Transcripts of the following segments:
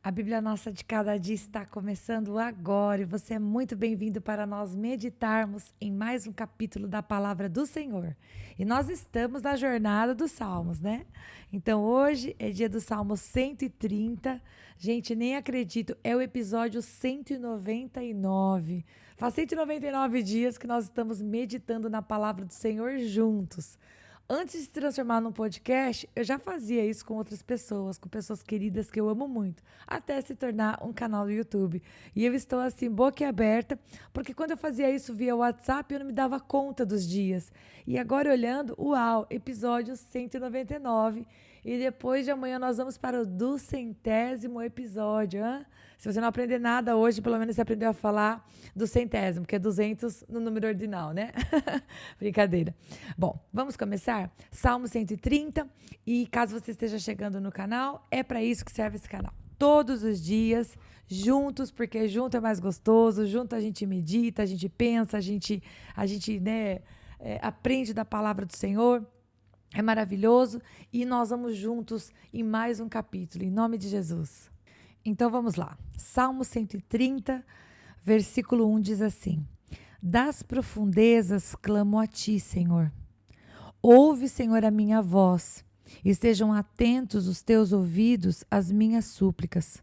A Bíblia Nossa de Cada Dia está começando agora e você é muito bem-vindo para nós meditarmos em mais um capítulo da Palavra do Senhor. E nós estamos na jornada dos Salmos, né? Então hoje é dia do Salmo 130. Gente, nem acredito, é o episódio 199. Faz 199 dias que nós estamos meditando na Palavra do Senhor juntos. Antes de se transformar num podcast, eu já fazia isso com outras pessoas, com pessoas queridas que eu amo muito, até se tornar um canal do YouTube. E eu estou assim, boquiaberta, porque quando eu fazia isso via WhatsApp, eu não me dava conta dos dias. E agora olhando, uau, episódio 199. E depois de amanhã nós vamos para o 200º episódio. Hein? Se você não aprender nada hoje, pelo menos você aprendeu a falar do 100º, que é 200 no número ordinal, né? Brincadeira. Bom, vamos começar? Salmo 130. E caso você esteja chegando no canal, é para isso que serve esse canal. Todos os dias, juntos, porque junto é mais gostoso, junto a gente medita, a gente pensa, aprende da palavra do Senhor. É maravilhoso e nós vamos juntos em mais um capítulo, em nome de Jesus. Então vamos lá. Salmo 130, versículo 1 diz assim: Das profundezas clamo a ti, Senhor. Ouve, Senhor, a minha voz. Estejam atentos os teus ouvidos às minhas súplicas.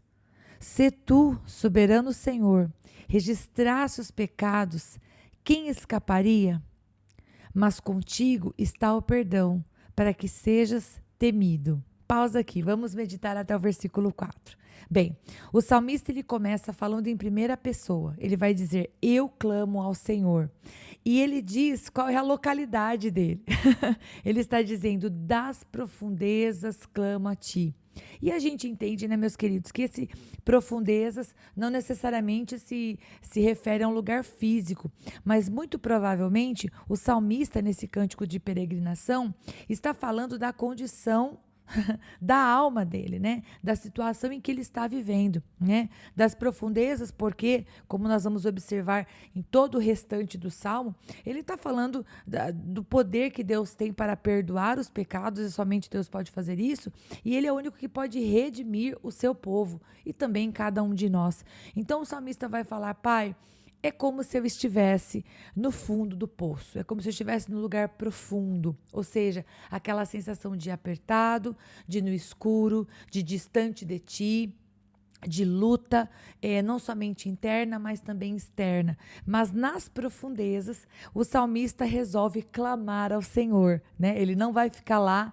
Se tu, soberano Senhor, registrasse os pecados, quem escaparia? Mas contigo está o perdão, para que sejas temido. Pausa aqui, vamos meditar até o versículo 4. Bem, o salmista ele começa falando em primeira pessoa. Ele vai dizer, eu clamo ao Senhor. E ele diz qual é a localidade dele. Ele está dizendo, das profundezas clamo a ti. E a gente entende, né, meus queridos, que esse profundezas não necessariamente se refere a um lugar físico, mas muito provavelmente o salmista, nesse cântico de peregrinação, está falando da condição da alma dele, né? Da situação em que ele está vivendo, né? Das profundezas, porque, como nós vamos observar em todo o restante do Salmo, ele está falando do poder que Deus tem para perdoar os pecados, e somente Deus pode fazer isso, e ele é o único que pode redimir o seu povo, e também cada um de nós. Então o salmista vai falar, Pai, é como se eu estivesse no fundo do poço, é como se eu estivesse no lugar profundo, ou seja, aquela sensação de apertado, de no escuro, de distante de ti, de luta, não somente interna, mas também externa. Mas nas profundezas, o salmista resolve clamar ao Senhor, né? Ele não vai ficar lá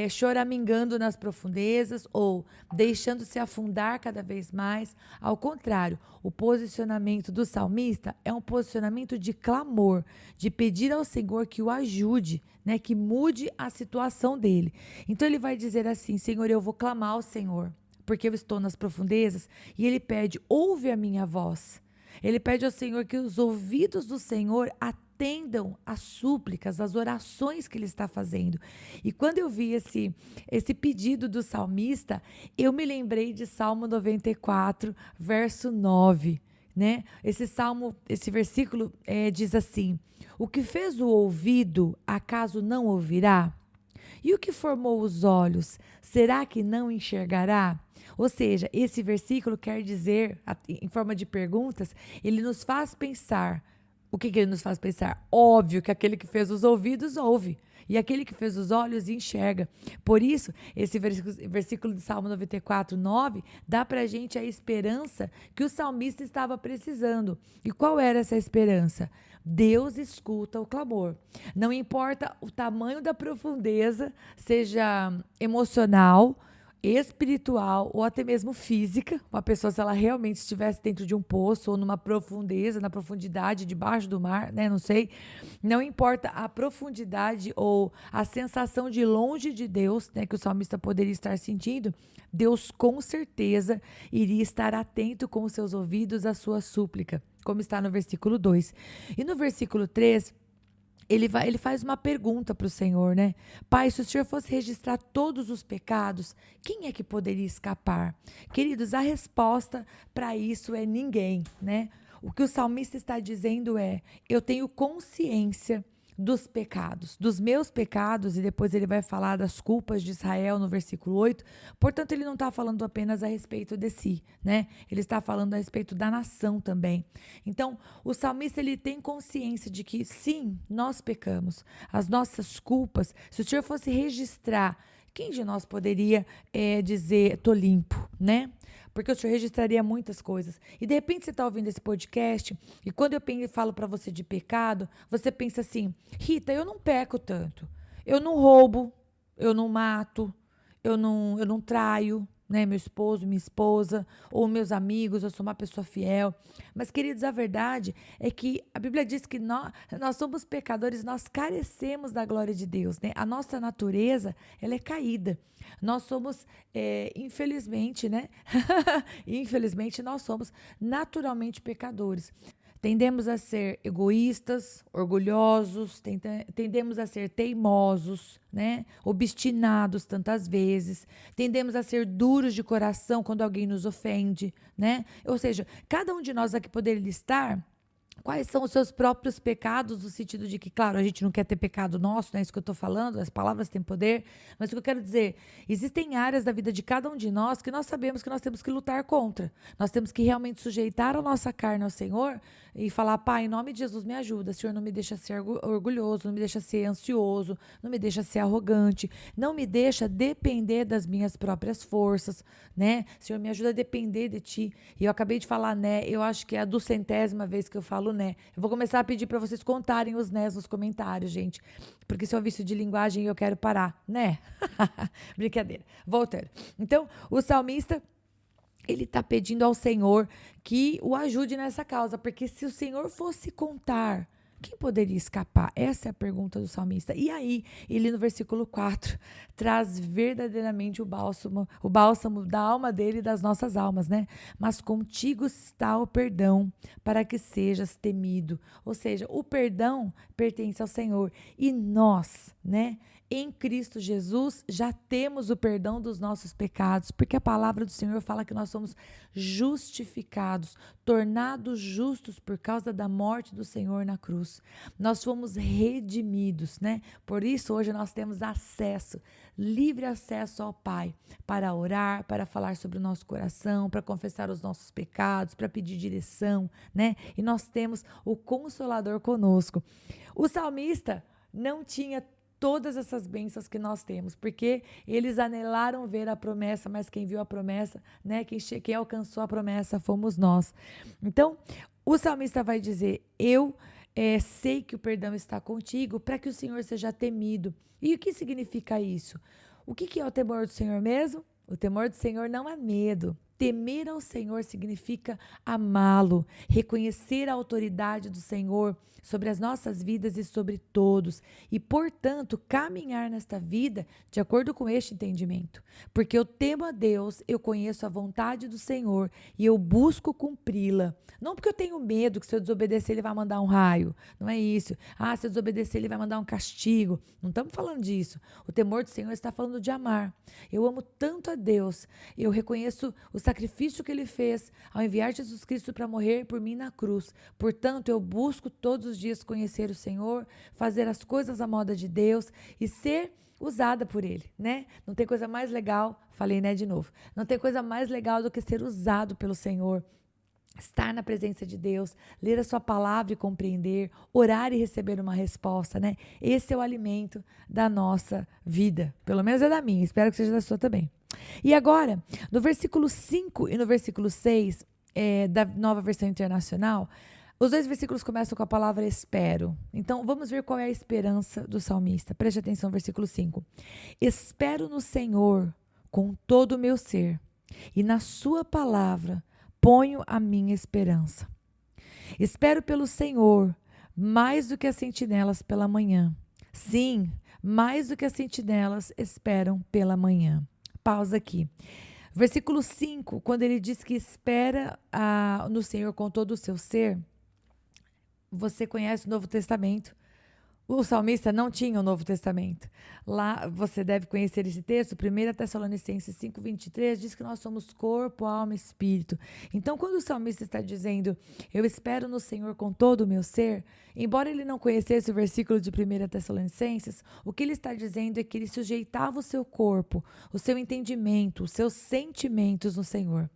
choramingando nas profundezas ou deixando-se afundar cada vez mais. Ao contrário, o posicionamento do salmista é um posicionamento de clamor, de pedir ao Senhor que o ajude, né, que mude a situação dele. Então ele vai dizer assim, Senhor, eu vou clamar ao Senhor, porque eu estou nas profundezas, e ele pede, ouve a minha voz. Ele pede ao Senhor que os ouvidos do Senhor atendam às súplicas, às orações que ele está fazendo. E quando eu vi esse pedido do salmista, eu me lembrei de Salmo 94, verso 9. Né? Esse versículo diz assim, o que fez o ouvido, acaso não ouvirá? E o que formou os olhos, será que não enxergará? Ou seja, esse versículo quer dizer, em forma de perguntas, ele nos faz pensar. O que ele nos faz pensar? Óbvio que aquele que fez os ouvidos ouve, e aquele que fez os olhos enxerga. Por isso, esse versículo de Salmo 94, 9, dá para a gente a esperança que o salmista estava precisando. E qual era essa esperança? Deus escuta o clamor. Não importa o tamanho da profundeza, seja emocional, espiritual ou até mesmo física, uma pessoa, se ela realmente estivesse dentro de um poço ou numa profundeza, na profundidade, debaixo do mar, né, não sei, não importa a profundidade ou a sensação de longe de Deus, né, que o salmista poderia estar sentindo, Deus com certeza iria estar atento com os seus ouvidos à sua súplica, como está no versículo 2. E no versículo 3, ele faz uma pergunta para o Senhor, né? Pai, se o Senhor fosse registrar todos os pecados, quem é que poderia escapar? Queridos, a resposta para isso é ninguém, né? O que o salmista está dizendo é, eu tenho consciência dos pecados, dos meus pecados, e depois ele vai falar das culpas de Israel no versículo 8. Portanto, ele não está falando apenas a respeito de si, né? Ele está falando a respeito da nação também. Então, o salmista, ele tem consciência de que, sim, nós pecamos, as nossas culpas. Se o Senhor fosse registrar, quem de nós poderia dizer, tô limpo, né? Porque o Senhor registraria muitas coisas. E de repente você está ouvindo esse podcast, e quando eu falo para você de pecado, você pensa assim: Rita, eu não peco tanto. Eu não roubo, eu não mato, eu não traio, né, meu esposo, minha esposa, ou meus amigos, eu sou uma pessoa fiel. Mas, queridos, a verdade é que a Bíblia diz que nós somos pecadores, nós carecemos da glória de Deus, né? A nossa natureza, ela é caída. Nós somos, infelizmente, né? Infelizmente, nós somos naturalmente pecadores. Tendemos a ser egoístas, orgulhosos, tendemos a ser teimosos, né? Obstinados tantas vezes, tendemos a ser duros de coração quando alguém nos ofende, né? Ou seja, cada um de nós aqui poderia listar quais são os seus próprios pecados, no sentido de que, claro, a gente não quer ter pecado nosso, não é isso que eu estou falando, as palavras têm poder, mas o que eu quero dizer, existem áreas da vida de cada um de nós que nós sabemos que nós temos que lutar contra. Nós temos que realmente sujeitar a nossa carne ao Senhor e falar: Pai, em nome de Jesus, me ajuda. Senhor, não me deixa ser orgulhoso, não me deixa ser ansioso, não me deixa ser arrogante, não me deixa depender das minhas próprias forças, né? Senhor, me ajuda a depender de Ti. E eu acabei de falar, né? Eu acho que é a 200ª vez que eu falo, né? Eu vou começar a pedir para vocês contarem os nés nos comentários, gente, porque isso é um vício de linguagem e eu quero parar, né? Brincadeira. Voltando. Então, o salmista, ele está pedindo ao Senhor que o ajude nessa causa, porque se o Senhor fosse contar, quem poderia escapar? Essa é a pergunta do salmista. E aí, ele no versículo 4, traz verdadeiramente o bálsamo da alma dele e das nossas almas, né? Mas contigo está o perdão, para que sejas temido. Ou seja, o perdão pertence ao Senhor. E nós, né? Em Cristo Jesus, já temos o perdão dos nossos pecados, porque a palavra do Senhor fala que nós somos justificados, tornados justos por causa da morte do Senhor na cruz. Nós fomos redimidos, né? Por isso, hoje nós temos acesso, livre acesso ao Pai, para orar, para falar sobre o nosso coração, para confessar os nossos pecados, para pedir direção, né? E nós temos o Consolador conosco. O salmista não tinha todas essas bênçãos que nós temos, porque eles anelaram ver a promessa, mas quem viu a promessa, né, quem alcançou a promessa fomos nós. Então, o salmista vai dizer: eu sei que o perdão está contigo, para que o Senhor seja temido. E o que significa isso? O que é o temor do Senhor mesmo? O temor do Senhor não é medo. Temer ao Senhor significa amá-lo, reconhecer a autoridade do Senhor sobre as nossas vidas e sobre todos, e, portanto, caminhar nesta vida de acordo com este entendimento. Porque eu temo a Deus, eu conheço a vontade do Senhor e eu busco cumpri-la. Não porque eu tenho medo que se eu desobedecer ele vai mandar um raio, não é isso. Se eu desobedecer ele vai mandar um castigo. Não estamos falando disso. O temor do Senhor está falando de amar. Eu amo tanto a Deus, eu reconheço o sacrifício que ele fez ao enviar Jesus Cristo para morrer por mim na cruz. Portanto, eu busco todos os dias conhecer o Senhor, fazer as coisas à moda de Deus e ser usada por ele, né? Não tem coisa mais legal, falei, né, de novo. Não tem coisa mais legal do que ser usado pelo Senhor. Estar na presença de Deus, ler a sua palavra e compreender, orar e receber uma resposta, né? Esse é o alimento da nossa vida. Pelo menos é da minha, espero que seja da sua também. E agora, no versículo 5 e no versículo 6 da Nova Versão Internacional, os dois versículos começam com a palavra espero. Então, vamos ver qual é a esperança do salmista. Preste atenção, versículo 5. Espero no Senhor com todo o meu ser, e na sua palavra ponho a minha esperança. Espero pelo Senhor mais do que as sentinelas pela manhã. Sim, mais do que as sentinelas esperam pela manhã. Pausa aqui. Versículo 5, quando ele diz que espera no Senhor com todo o seu ser, você conhece o Novo Testamento. O salmista não tinha o Novo Testamento. Lá você deve conhecer esse texto, 1 Tessalonicenses 5:23 diz que nós somos corpo, alma e espírito. Então, quando o salmista está dizendo, eu espero no Senhor com todo o meu ser, embora ele não conhecesse o versículo de 1 Tessalonicenses, o que ele está dizendo é que ele sujeitava o seu corpo, o seu entendimento, os seus sentimentos no Senhor.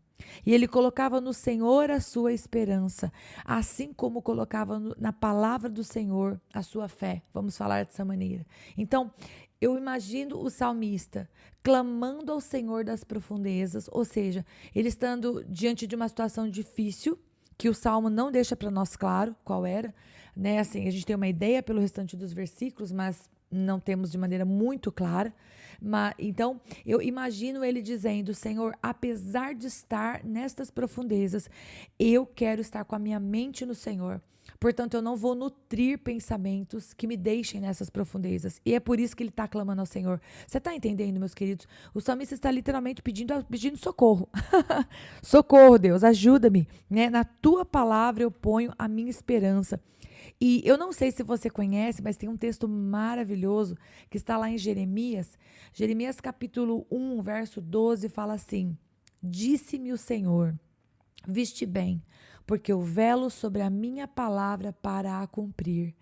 E ele colocava no Senhor a sua esperança, assim como colocava na palavra do Senhor a sua fé. Vamos falar dessa maneira. Então, eu imagino o salmista clamando ao Senhor das profundezas, ou seja, ele estando diante de uma situação difícil, que o salmo não deixa para nós claro qual era, né? Assim, a gente tem uma ideia pelo restante dos versículos, mas não temos de maneira muito clara. Então, eu imagino ele dizendo, Senhor, apesar de estar nestas profundezas, eu quero estar com a minha mente no Senhor. Portanto, eu não vou nutrir pensamentos que me deixem nessas profundezas. E é por isso que ele está clamando ao Senhor. Você está entendendo, meus queridos? O salmista está literalmente pedindo socorro. Socorro, Deus, ajuda-me. Né? Na tua palavra eu ponho a minha esperança. E eu não sei se você conhece, mas tem um texto maravilhoso que está lá em Jeremias. Jeremias capítulo 1, verso 12, fala assim: Disse-me o Senhor, viste bem, porque eu velo sobre a minha palavra para a cumprir.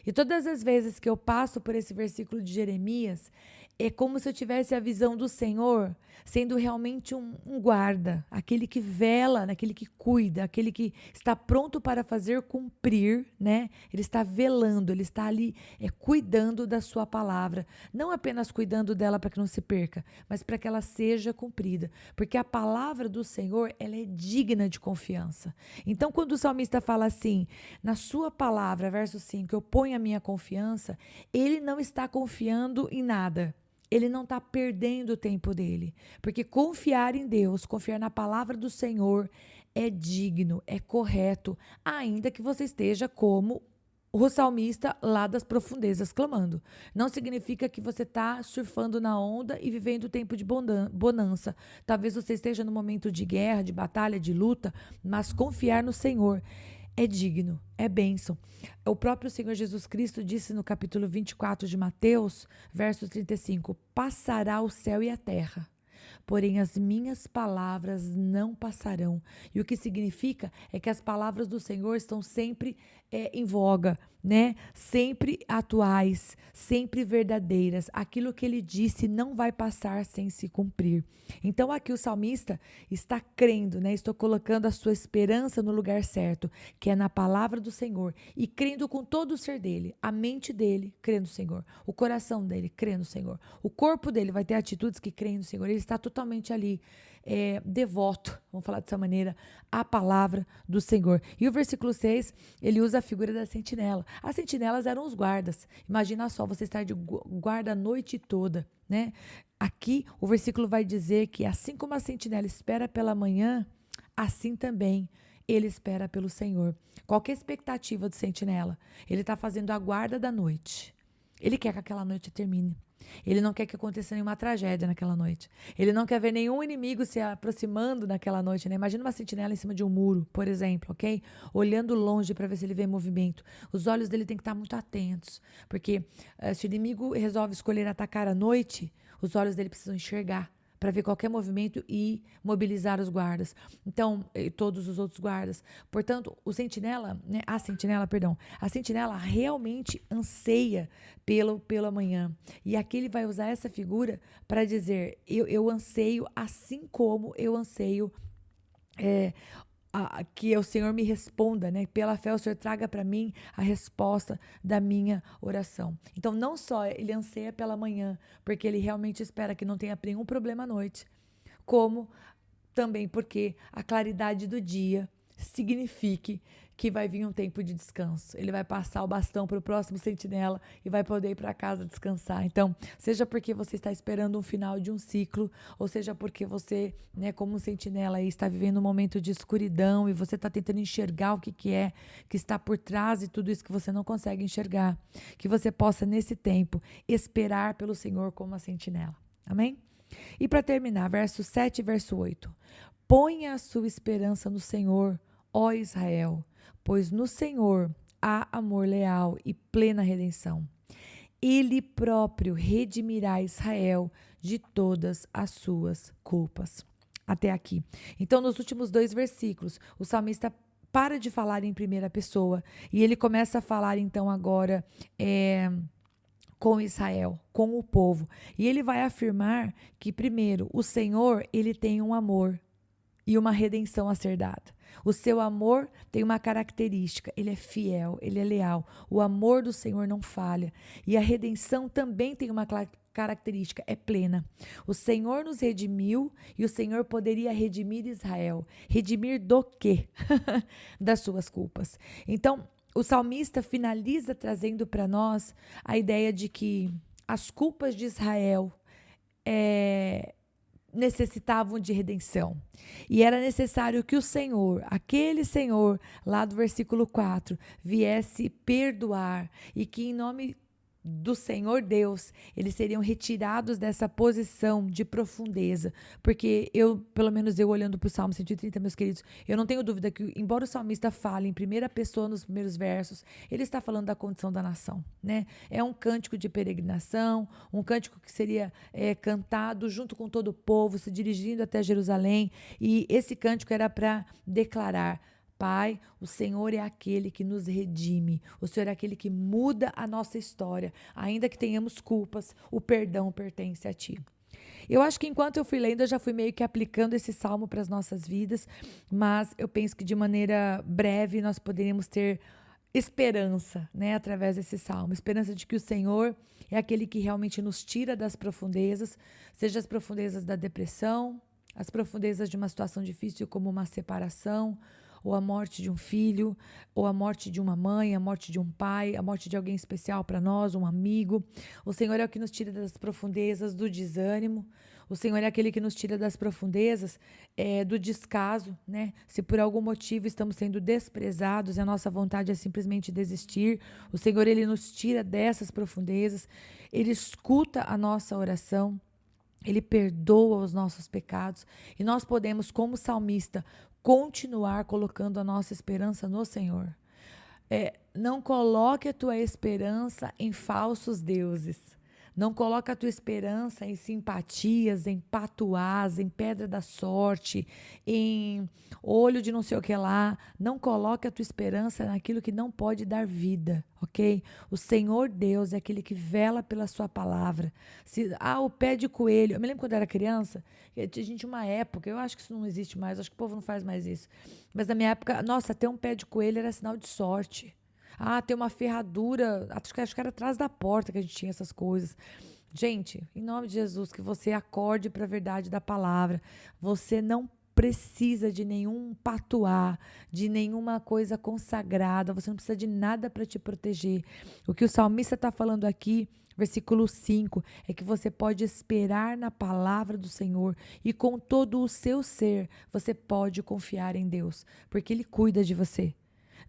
E todas as vezes que eu passo por esse versículo de Jeremias, é como se eu tivesse a visão do Senhor sendo realmente um guarda, aquele que vela, aquele que cuida, aquele que está pronto para fazer cumprir, né? Ele está velando, ele está ali cuidando da sua palavra. Não apenas cuidando dela para que não se perca, mas para que ela seja cumprida. Porque a palavra do Senhor, ela é digna de confiança. Então, quando o salmista fala assim, na sua palavra, verso 5, eu ponho a minha confiança, ele não está confiando em nada. Ele não está perdendo o tempo dele. Porque confiar em Deus, confiar na palavra do Senhor é digno, é correto, ainda que você esteja como o salmista lá das profundezas clamando. Não significa que você está surfando na onda e vivendo o tempo de bonança. Talvez você esteja no momento de guerra, de batalha, de luta, mas confiar no Senhor é digno, é bênção. O próprio Senhor Jesus Cristo disse no capítulo 24 de Mateus, verso 35, passará o céu e a terra, porém as minhas palavras não passarão. E o que significa é que as palavras do Senhor estão sempre em voga, né? Sempre atuais, sempre verdadeiras. Aquilo que ele disse não vai passar sem se cumprir. Então aqui o salmista está crendo, né? Estou colocando a sua esperança no lugar certo, que é na palavra do Senhor, e crendo com todo o ser dele, a mente dele crê no Senhor, o coração dele crê no Senhor, o corpo dele vai ter atitudes que creem no Senhor, ele está totalmente ali devoto, vamos falar dessa maneira, à palavra do Senhor. E o versículo 6, ele usa a figura da sentinela. As sentinelas eram os guardas. Imagina só, você estar de guarda a noite toda, né? Aqui o versículo vai dizer que assim como a sentinela espera pela manhã, assim também ele espera pelo Senhor. Qual que é a expectativa do sentinela? Ele está fazendo a guarda da noite. Ele quer que aquela noite termine. Ele não quer que aconteça nenhuma tragédia naquela noite. Ele não quer ver nenhum inimigo se aproximando naquela noite, né? Imagina uma sentinela em cima de um muro, por exemplo, ok? Olhando longe para ver se ele vê movimento. Os olhos dele têm que estar muito atentos, porque se o inimigo resolve escolher atacar à noite, os olhos dele precisam enxergar para ver qualquer movimento e mobilizar os guardas. Então, todos os outros guardas. Portanto, a sentinela realmente anseia pela manhã. E aqui ele vai usar essa figura para dizer, eu anseio assim como eu anseio que o Senhor me responda, né? Pela fé o Senhor traga para mim a resposta da minha oração. Então, não só ele anseia pela manhã, porque ele realmente espera que não tenha nenhum problema à noite, como também porque a claridade do dia signifique que vai vir um tempo de descanso. Ele vai passar o bastão para o próximo sentinela e vai poder ir para casa descansar. Então, seja porque você está esperando um final de um ciclo, ou seja porque você, né, como um sentinela aí, está vivendo um momento de escuridão e você está tentando enxergar o que é que está por trás de tudo isso que você não consegue enxergar, que você possa, nesse tempo, esperar pelo Senhor como a sentinela. Amém? E para terminar, verso 7 e verso 8. Ponha a sua esperança no Senhor, ó Israel, pois no Senhor há amor leal e plena redenção. Ele próprio redimirá Israel de todas as suas culpas. Até aqui. Então, nos últimos 2 versículos, o salmista para de falar em primeira pessoa e ele começa a falar, então, agora com Israel, com o povo. E ele vai afirmar que, primeiro, o Senhor, ele tem um amor e uma redenção a ser dada. O seu amor tem uma característica, ele é fiel, ele é leal. O amor do Senhor não falha. E a redenção também tem uma característica, é plena. O Senhor nos redimiu e o Senhor poderia redimir Israel. Redimir do quê? Das suas culpas. Então, o salmista finaliza trazendo para nós a ideia de que as culpas de Israel necessitavam de redenção. E era necessário que o Senhor, aquele Senhor, lá do versículo 4, viesse perdoar e que em nome do Senhor Deus, eles seriam retirados dessa posição de profundeza, porque pelo menos eu olhando para o Salmo 130, meus queridos, eu não tenho dúvida que, embora o salmista fale em primeira pessoa nos primeiros versos, ele está falando da condição da nação, né? É um cântico de peregrinação, um cântico que seria cantado junto com todo o povo, se dirigindo até Jerusalém, e esse cântico era para declarar: Pai, o Senhor é aquele que nos redime, o Senhor é aquele que muda a nossa história, ainda que tenhamos culpas, o perdão pertence a Ti. Eu acho que enquanto eu fui lendo, eu já fui meio que aplicando esse salmo para as nossas vidas, mas eu penso que de maneira breve nós poderíamos ter esperança, né, através desse salmo, esperança de que o Senhor é aquele que realmente nos tira das profundezas, seja as profundezas da depressão, as profundezas de uma situação difícil como uma separação, ou a morte de um filho, ou a morte de uma mãe, a morte de um pai, a morte de alguém especial para nós, um amigo. O Senhor é o que nos tira das profundezas do desânimo. O Senhor é aquele que nos tira das profundezas do descaso, né? Se por algum motivo estamos sendo desprezados e a nossa vontade é simplesmente desistir, o Senhor, Ele nos tira dessas profundezas. Ele escuta a nossa oração. Ele perdoa os nossos pecados e nós podemos, como salmista, continuar colocando a nossa esperança no Senhor. Não coloque a tua esperança em falsos deuses. Não coloque a tua esperança em simpatias, em patuás, em pedra da sorte, em olho de não sei o que lá. Não coloque a tua esperança naquilo que não pode dar vida, ok? O Senhor Deus é aquele que vela pela sua palavra. O pé de coelho. Eu me lembro quando eu era criança, a gente tinha uma época, eu acho que isso não existe mais, acho que o povo não faz mais isso. Mas na minha época, nossa, ter um pé de coelho era sinal de sorte. Ter uma ferradura, acho que era atrás da porta que a gente tinha essas coisas. Gente, em nome de Jesus, que você acorde para a verdade da palavra. Você não precisa de nenhum patuá, de nenhuma coisa consagrada, você não precisa de nada para te proteger. O que o salmista está falando aqui, versículo 5, é que você pode esperar na palavra do Senhor e com todo o seu ser, você pode confiar em Deus, porque Ele cuida de você.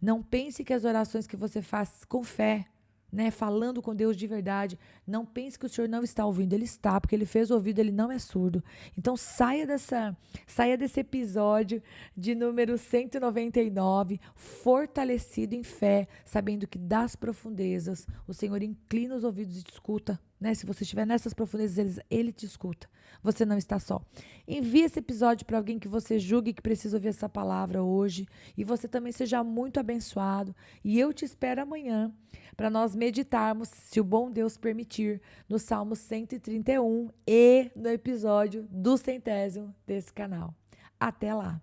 Não pense que as orações que você faz com fé, né, falando com Deus de verdade, não pense que o Senhor não está ouvindo. Ele está, porque Ele fez o ouvido, Ele não é surdo. Então saia desse episódio de número 199, fortalecido em fé, sabendo que das profundezas o Senhor inclina os ouvidos e te escuta. Né? Se você estiver nessas profundezas, Ele te escuta. Você não está só. Envie esse episódio para alguém que você julgue que precisa ouvir essa palavra hoje. E você também seja muito abençoado. E eu te espero amanhã para nós meditarmos, se o bom Deus permitir, no Salmo 131 e no episódio do 100º desse canal. Até lá!